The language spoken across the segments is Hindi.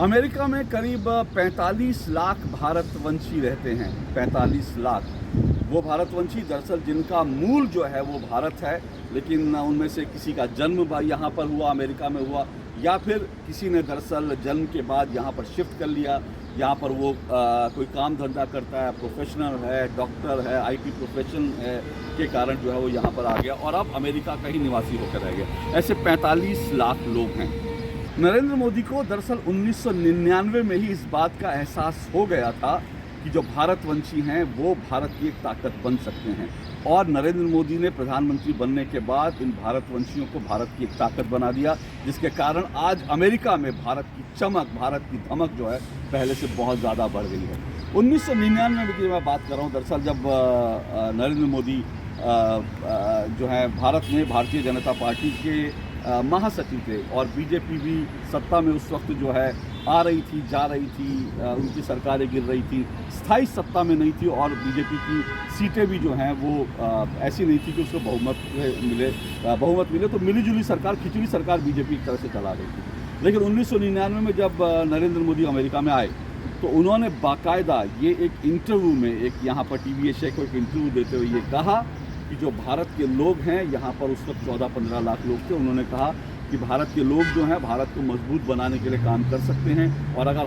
अमेरिका में करीब 45 लाख भारतवंशी रहते हैं। 45 लाख वो भारतवंशी दरअसल जिनका मूल जो है वो भारत है, लेकिन उनमें से किसी का जन्म यहाँ पर हुआ, अमेरिका में हुआ, या फिर किसी ने दरअसल जन्म के बाद यहाँ पर शिफ्ट कर लिया। यहाँ पर वो कोई काम धंधा करता है, प्रोफेशनल है, डॉक्टर है, आईटी प्रोफेशन है के कारण जो है वो यहाँ पर आ गया और अब अमेरिका का ही निवासी होकर रह गया। ऐसे 45 लाख लोग हैं। नरेंद्र मोदी को दरअसल 1999 में ही इस बात का एहसास हो गया था कि जो भारतवंशी हैं वो भारत की एक ताकत बन सकते हैं, और नरेंद्र मोदी ने प्रधानमंत्री बनने के बाद इन भारतवंशियों को भारत की एक ताकत बना दिया, जिसके कारण आज अमेरिका में भारत की चमक, भारत की धमक जो है पहले से बहुत ज़्यादा बढ़ गई है। 1999 की मैं बात कर रहा हूँ, दरअसल जब नरेंद्र मोदी जो है भारत में भारतीय जनता पार्टी के महासचिव थे और बीजेपी भी सत्ता में उस वक्त जो है आ रही थी, जा रही थी, उनकी सरकारें गिर रही थी, स्थायी सत्ता में नहीं थी, और बीजेपी की सीटें भी जो हैं वो ऐसी नहीं थी कि उसको बहुमत मिले, तो मिलीजुली सरकार, खिचड़ी सरकार बीजेपी की तरह से चला रही थी। लेकिन 1999 में जब नरेंद्र मोदी अमेरिका में आए तो उन्होंने बाकायदा ये एक इंटरव्यू में, एक यहाँ पर टीवी एशिया को एक इंटरव्यू देते हुए ये कहा कि जो भारत के लोग हैं, यहाँ पर उस वक्त 14-15 लाख लोग थे, उन्होंने कहा कि भारत के लोग जो हैं भारत को मजबूत बनाने के लिए काम कर सकते हैं, और अगर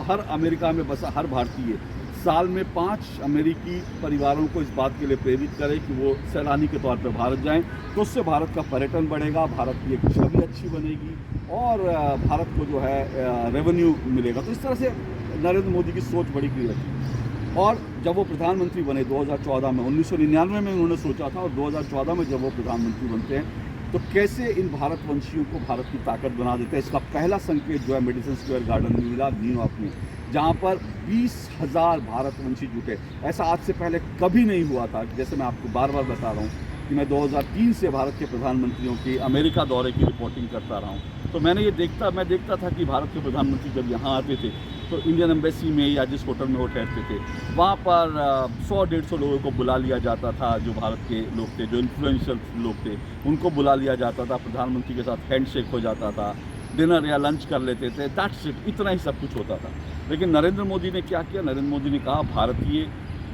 हर अमेरिका में बसा हर भारतीय साल में 5 अमेरिकी परिवारों को इस बात के लिए प्रेरित करे कि वो सैलानी के तौर पर भारत जाएं, तो उससे भारत का पर्यटन बढ़ेगा, भारत की एक छवि अच्छी बनेगी और भारत को जो है रेवेन्यू मिलेगा। तो इस तरह से नरेंद्र मोदी की सोच बड़ी क्लियर थी। और जब वो प्रधानमंत्री बने 2014 में, 1999 में उन्होंने सोचा था, और 2014 में जब वो प्रधानमंत्री बनते हैं तो कैसे इन भारतवंशियों को भारत की ताकत बना देते हैं, इसका पहला संकेत जो है मेडिसन स्क्वायर गार्डन में मिला, न्यूयॉर्क में, जहाँ पर 20,000 भारतवंशी जुटे। ऐसा आज से पहले कभी नहीं हुआ था। जैसे मैं आपको बार बार बता रहा हूँ कि मैं 2003 से भारत के प्रधानमंत्रियों के अमेरिका दौरे की रिपोर्टिंग करता रहा हूँ, तो मैं देखता था कि भारत के प्रधानमंत्री जब यहाँ आते थे तो इंडियन एम्बेसी में या जिस होटल में वो ठहरते थे वहाँ पर 100-150 लोगों को बुला लिया जाता था, जो भारत के लोग थे, जो इन्फ्लुएंशियल लोग थे, उनको बुला लिया जाता था, प्रधानमंत्री के साथ हैंडशेक हो जाता था, डिनर या लंच कर लेते थे, दैट्स इट, इतना ही सब कुछ होता था। लेकिन नरेंद्र मोदी ने क्या किया? नरेंद्र मोदी ने कहा भारतीय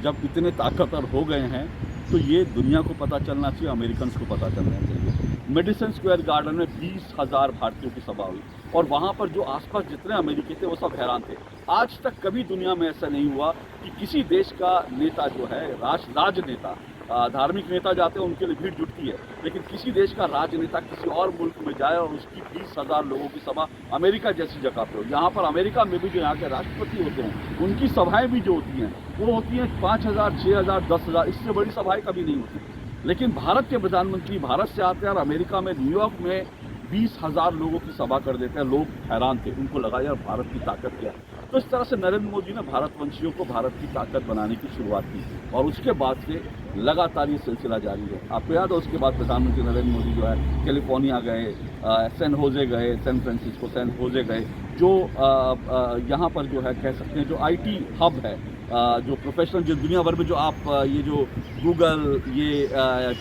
जब इतने ताकतवर हो गए हैं तो ये दुनिया को पता चलना चाहिए, अमेरिकन को पता चलना चाहिए। मेडिसन स्क्वायर गार्डन में 20,000 भारतीयों की सभा हुई, और वहाँ पर जो आसपास जितने अमेरिकी थे वो सब हैरान थे। आज तक कभी दुनिया में ऐसा नहीं हुआ कि किसी देश का नेता जो है, राजनेता, धार्मिक नेता जाते हैं उनके लिए भीड़ जुटती है, लेकिन किसी देश का राजनेता किसी और मुल्क में जाए और उसकी 20,000 लोगों की सभा अमेरिका जैसी जगह पे हो। यहाँ पर अमेरिका में भी जो यहाँ के राष्ट्रपति होते हैं उनकी सभाएं भी जो होती हैं वो होती हैं 5,000, 6,000, 10,000, इससे बड़ी सभाएं कभी नहीं होती। लेकिन भारत के प्रधानमंत्री भारत से आते हैं और अमेरिका में, न्यूयॉर्क में 20,000 लोगों की सभा कर देते हैं। लोग हैरान थे, उनको लगा यार भारत की ताकत क्या है। तो इस तरह से नरेंद्र मोदी ने भारतवंशियों को भारत की ताकत बनाने की शुरुआत की, और उसके बाद से लगातार ये सिलसिला जारी है। आपको याद है उसके बाद प्रधानमंत्री नरेंद्र मोदी जो है कैलिफोर्निया गए, सैन होजे गए, सैन फ्रांसिस्को, सैन होजे गए, जो यहाँ पर जो है कह सकते हैं जो आईटी हब है, जो प्रोफेशनल, जो दुनिया भर में जो आप ये जो गूगल, ये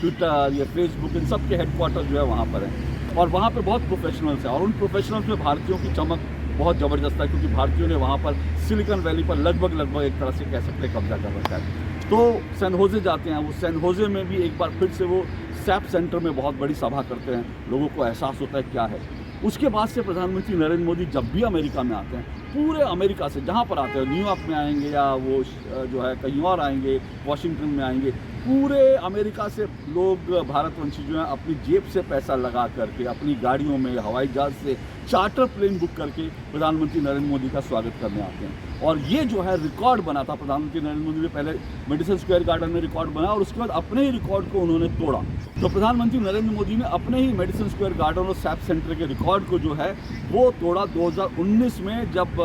ट्विटर, ये फेसबुक, इन सब के हेडक्वार्टर जो है वहाँ पर हैं, और वहाँ पर बहुत प्रोफेशनल्स हैं, और उन प्रोफेशनल्स में भारतीयों की चमक बहुत ज़बरदस्त है, क्योंकि भारतीयों ने वहाँ पर सिलिकॉन वैली पर लगभग एक तरह से कह सकते हैं कब्जा कर रखा है। तो सैन होजे जाते हैं, वो सैन होजे में भी एक बार फिर से वो सैप सेंटर में बहुत बड़ी सभा करते हैं, लोगों को एहसास होता है क्या है। उसके बाद से प्रधानमंत्री नरेंद्र मोदी जब भी अमेरिका में आते हैं, पूरे अमेरिका से जहाँ पर आते हैं, न्यूयॉर्क में आएंगे या वो जो है कहीं और आएंगे, वाशिंगटन में आएंगे, पूरे अमेरिका से लोग भारतवंशी जो हैं अपनी जेब से पैसा लगा करके, अपनी गाड़ियों में, हवाई जहाज़ से चार्टर प्लेन बुक करके प्रधानमंत्री नरेंद्र मोदी का स्वागत करने आते हैं। और ये जो है रिकॉर्ड बना था, प्रधानमंत्री नरेंद्र मोदी ने पहले मेडिसन स्क्वायर गार्डन में रिकॉर्ड बनाया और उसके बाद अपने ही रिकॉर्ड को उन्होंने तोड़ा। तो प्रधानमंत्री नरेंद्र मोदी ने अपने ही मेडिसन स्क्वायर गार्डन और सैप सेंटर के रिकॉर्ड को जो है वो तोड़ा 2019 में, जब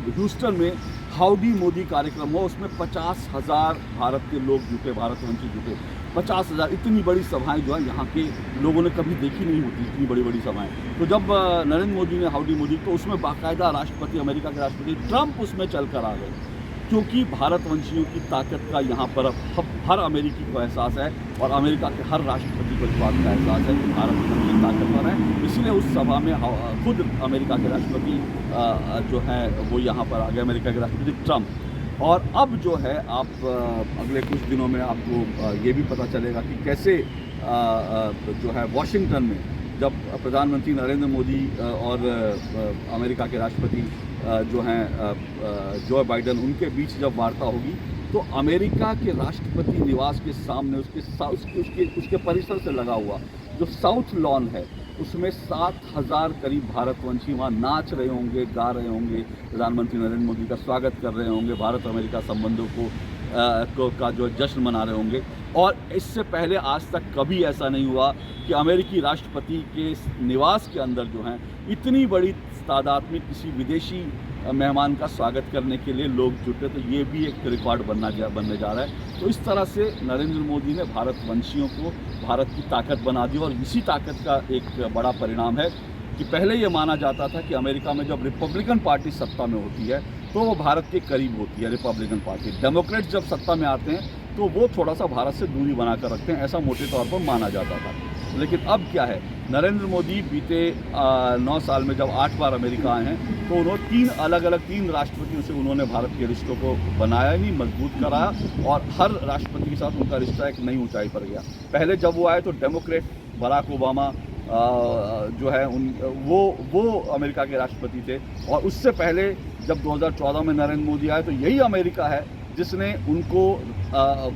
ह्यूस्टन में हाउडी मोदी कार्यक्रम हो, उसमें 50,000 भारत के लोग जुटे, भारतवंशी जुटे। 50,000, इतनी बड़ी सभाएं जो है यहाँ के लोगों ने कभी देखी नहीं होती, इतनी बड़ी बड़ी सभाएं। तो जब नरेंद्र मोदी ने हाउडी मोदी, तो उसमें बाकायदा राष्ट्रपति, अमेरिका के राष्ट्रपति ट्रंप उसमें चल कर आ गए। क्योंकि भारतवंशियों की ताकत का यहाँ पर अब हर अमेरिकी को एहसास है और अमेरिका के हर राष्ट्रपति को इस बात का एहसास है कि भारतवंशी ताकतवर है। इसलिए उस सभा में खुद अमेरिका के राष्ट्रपति जो हैं वो यहाँ पर आ गए, अमेरिका के राष्ट्रपति ट्रंप। और अब जो है आप अगले कुछ दिनों में आपको ये भी पता चलेगा कि कैसे जो है वॉशिंगटन में जब प्रधानमंत्री नरेंद्र मोदी और अमेरिका के राष्ट्रपति जो हैं जो बाइडन, उनके बीच जब वार्ता होगी तो अमेरिका के राष्ट्रपति निवास के सामने उसके परिसर से लगा हुआ जो साउथ लॉन है उसमें 7,000 करीब भारतवंशी वहाँ नाच रहे होंगे, गा रहे होंगे, प्रधानमंत्री नरेंद्र मोदी का स्वागत कर रहे होंगे, भारत अमेरिका संबंधों का जो जश्न मना रहे होंगे। और इससे पहले आज तक कभी ऐसा नहीं हुआ कि अमेरिकी राष्ट्रपति के निवास के अंदर जो हैं इतनी बड़ी तादाद में किसी विदेशी मेहमान का स्वागत करने के लिए लोग जुटे। तो ये भी एक रिकॉर्ड बनने जा रहा है। तो इस तरह से नरेंद्र मोदी ने भारतवंशियों को भारत की ताकत बना दी। और इसी ताकत का एक बड़ा परिणाम है कि पहले ये माना जाता था कि अमेरिका में जब रिपब्लिकन पार्टी सत्ता में होती है तो वो भारत के करीब होती है, रिपब्लिकन पार्टी। डेमोक्रेट्स जब सत्ता में आते हैं तो वो थोड़ा सा भारत से दूरी बनाकर रखते हैं, ऐसा मोटे तौर पर माना जाता था। लेकिन अब क्या है, नरेंद्र मोदी बीते 9 साल में जब 8 बार अमेरिका आए हैं तो उन्होंने 3 अलग अलग राष्ट्रपतियों से उन्होंने भारत के रिश्तों को बनाया ही, मजबूत कराया और हर राष्ट्रपति के साथ उनका रिश्ता एक नई ऊंचाई पर गया। पहले जब वो आए तो डेमोक्रेट बराक ओबामा जो है वो अमेरिका के राष्ट्रपति थे। और उससे पहले जब 2014 में नरेंद्र मोदी आए तो यही अमेरिका है जिसने उनको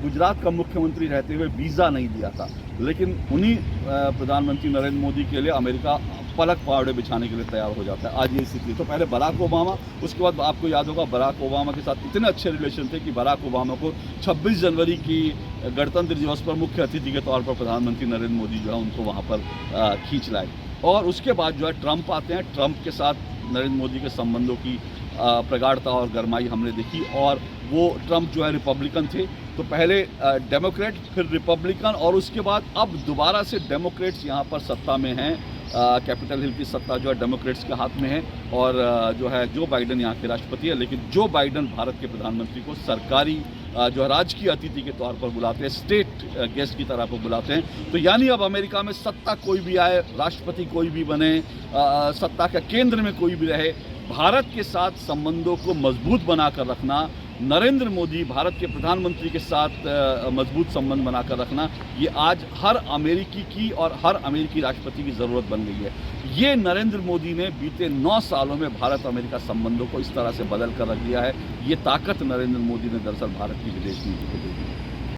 गुजरात का मुख्यमंत्री रहते हुए वीज़ा नहीं दिया था। लेकिन उन्हीं प्रधानमंत्री नरेंद्र मोदी के लिए अमेरिका पलक पहाड़े बिछाने के लिए तैयार हो जाता है। आज ये स्थिति। तो पहले बराक ओबामा, उसके बाद आपको याद होगा बराक ओबामा के साथ इतने अच्छे रिलेशन थे कि बराक ओबामा को 26 जनवरी की गणतंत्र दिवस पर मुख्य अतिथि के तौर पर प्रधानमंत्री नरेंद्र मोदी जो है उनको वहाँ पर खींच लाए। और उसके बाद जो है ट्रंप आते हैं। ट्रंप के साथ नरेंद्र मोदी के संबंधों की प्रगाढ़ता और गरमाई हमने देखी। और वो ट्रंप जो है रिपब्लिकन थे, तो पहले डेमोक्रेट फिर रिपब्लिकन और उसके बाद अब दोबारा से डेमोक्रेट्स यहाँ पर सत्ता में हैं। कैपिटल हिल की सत्ता जो है डेमोक्रेट्स के हाथ में है और जो है जो बाइडन यहाँ के राष्ट्रपति है। लेकिन जो बाइडन भारत के प्रधानमंत्री को सरकारी जो है राजकीय अतिथि के तौर पर बुलाते हैं, स्टेट गेस्ट की तरह पर बुलाते हैं। तो यानी अब अमेरिका में सत्ता कोई भी आए, राष्ट्रपति कोई भी बने, सत्ता के केंद्र में कोई भी रहे, भारत के साथ संबंधों को मजबूत बनाकर रखना, नरेंद्र मोदी भारत के प्रधानमंत्री के साथ मजबूत संबंध बनाकर रखना, ये आज हर अमेरिकी की और हर अमेरिकी राष्ट्रपति की ज़रूरत बन गई है। ये नरेंद्र मोदी ने बीते 9 सालों में भारत अमेरिका संबंधों को इस तरह से बदल कर रख दिया है। ये ताकत नरेंद्र मोदी ने दरअसल भारत की विदेश नीति को दी।